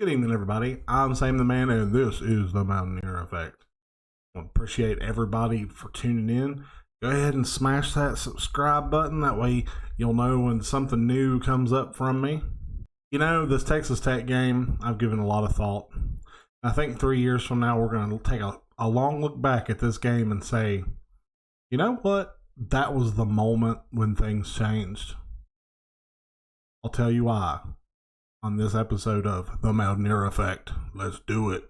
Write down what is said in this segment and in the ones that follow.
Good evening, everybody. I'm Sam the Man, and this is the Mountineer Effect. I appreciate everybody for tuning in. Go ahead and smash that subscribe button. That way you'll know when something new comes up from me. You know, this Texas Tech game, I've given a lot of thought. I think 3 years from now, we're going to take a long look back at this game and say, you know what? That was the moment when things changed. I'll tell you why on this episode of the Mountineer Effect. Let's do it.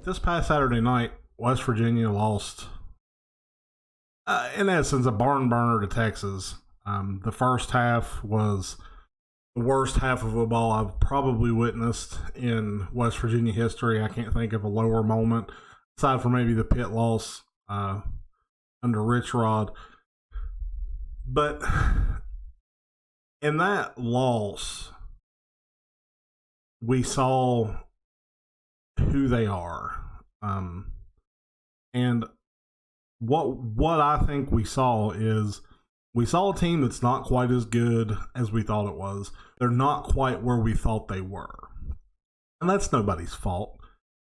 This past Saturday night, West Virginia lost, in essence, a barn burner to Texas. The first half was the worst half of a ball I've probably witnessed in West Virginia history. I can't think of a lower moment, aside from maybe the pit loss under Rich Rod. But in that loss, we saw who they are. And what I think we saw is we saw a team that's not quite as good as we thought it was. They're not quite where we thought they were. And that's nobody's fault.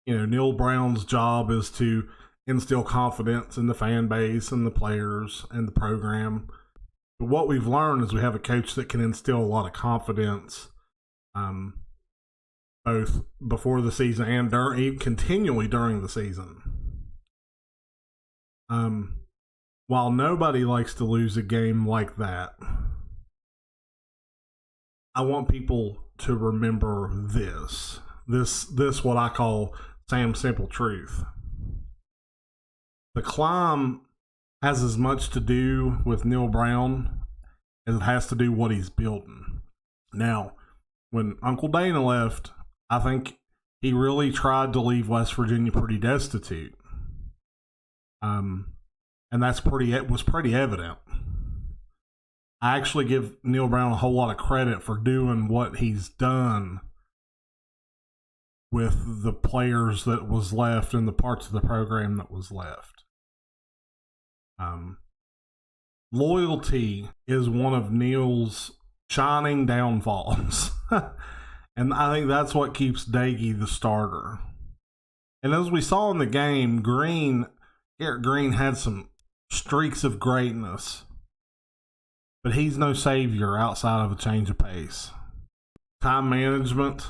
You know, Neil Brown's job is to instill confidence in the fan base and the players and the program. But what we've learned is we have a coach that can instill a lot of confidence, both before the season and continually during the season. While nobody likes to lose a game like that, I want people to remember this what I call Sam's simple truth. The climb has as much to do with Neil Brown as it has to do what he's building. Now, when Uncle Dana left, I think he really tried to leave West Virginia pretty destitute. And it was pretty evident. I actually give Neil Brown a whole lot of credit for doing what he's done with the players that was left and the parts of the program that was left. Loyalty is one of Neil's shining downfalls. And I think that's what keeps Daggy the starter. And as we saw in the game, Garrett Green had some streaks of greatness, but he's no savior outside of a change of pace. Time management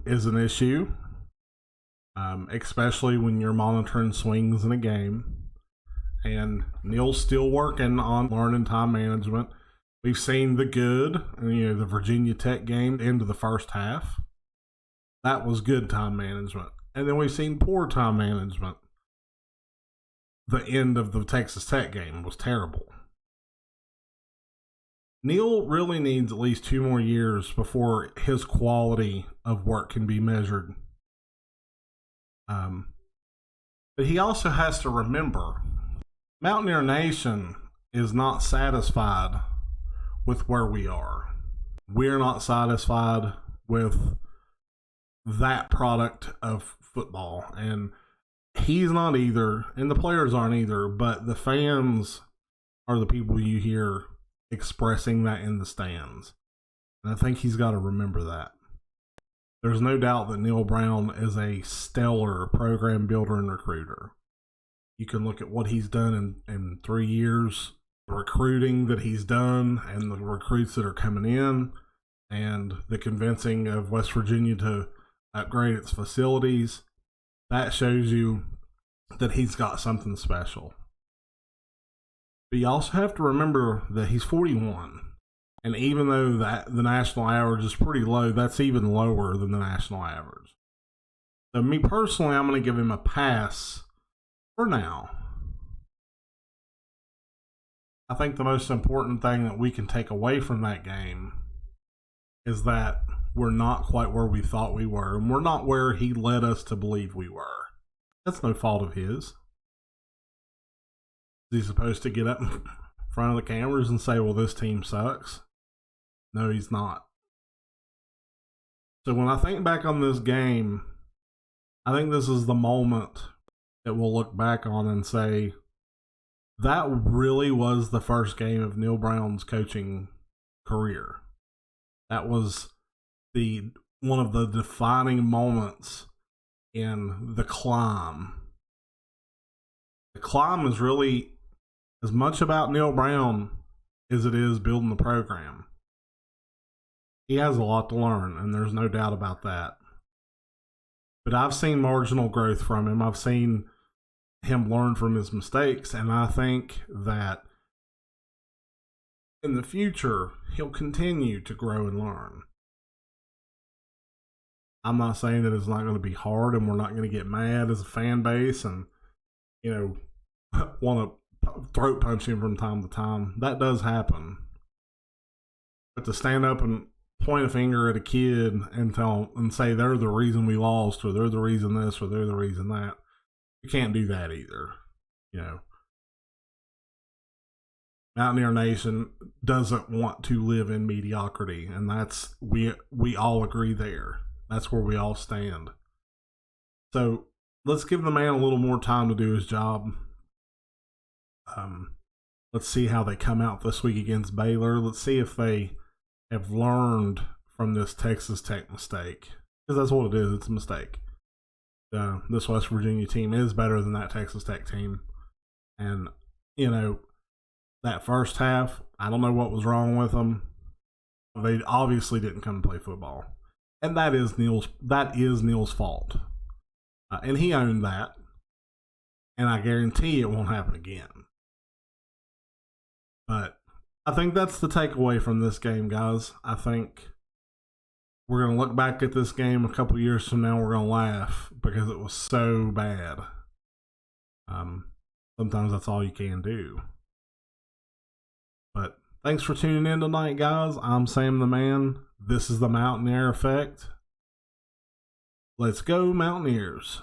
is an issue, especially when you're monitoring swings in a game. And Neil's still working on learning time management. We've seen the good, the Virginia Tech game into the first half. That was good time management. And then we've seen poor time management. The end of the Texas Tech game was terrible. Neil really needs at least 2 more years before his quality of work can be measured. But he also has to remember, Mountaineer Nation is not satisfied with where we are. We're not satisfied with that product of football. And he's not either, and the players aren't either, but the fans are the people you hear expressing that in the stands. And I think he's got to remember that. There's no doubt that Neil Brown is a stellar program builder and recruiter. You can look at what he's done in 3 years, the recruiting that he's done, and the recruits that are coming in, and the convincing of West Virginia to upgrade its facilities. That shows you that he's got something special. But you also have to remember that he's 41. And even though the national average is pretty low, that's even lower than the national average. So me personally, I'm going to give him a pass for now. I think the most important thing that we can take away from that game is that we're not quite where we thought we were, and we're not where he led us to believe we were. That's no fault of his. Is he supposed to get up in front of the cameras and say, well, this team sucks? No, he's not. So when I think back on this game, I think this is the moment that we'll look back on and say, that really was the first game of Neil Brown's coaching career. That was one of the defining moments in the climb. The climb is really as much about Neil Brown as it is building the program. He has a lot to learn, and there's no doubt about that. But I've seen marginal growth from him. I've seen him learn from his mistakes, and I think that in the future, he'll continue to grow and learn. I'm not saying that it's not going to be hard and we're not going to get mad as a fan base and, want to throat punch him from time to time. That does happen. But to stand up and point a finger at a kid and say they're the reason we lost, or they're the reason this, or they're the reason that, you can't do that either. Mountaineer Nation doesn't want to live in mediocrity, and that's we all agree there. That's where we all stand. So let's give the man a little more time to do his job. Let's see how they come out this week against Baylor. Let's see if they have learned from this Texas Tech mistake, because that's what it is. It's a mistake. This West Virginia team is better than that Texas Tech team, and that first half, I don't know what was wrong with them. They obviously didn't come to play football. And that is Neil's fault. And he owned that. And I guarantee it won't happen again. But I think that's the takeaway from this game, guys. I think we're going to look back at this game a couple years from now. We're going to laugh because it was so bad. Sometimes that's all you can do. But thanks for tuning in tonight, guys. I'm Sam the Man. This is the Mountianeer Effect. Let's go, Mountaineers.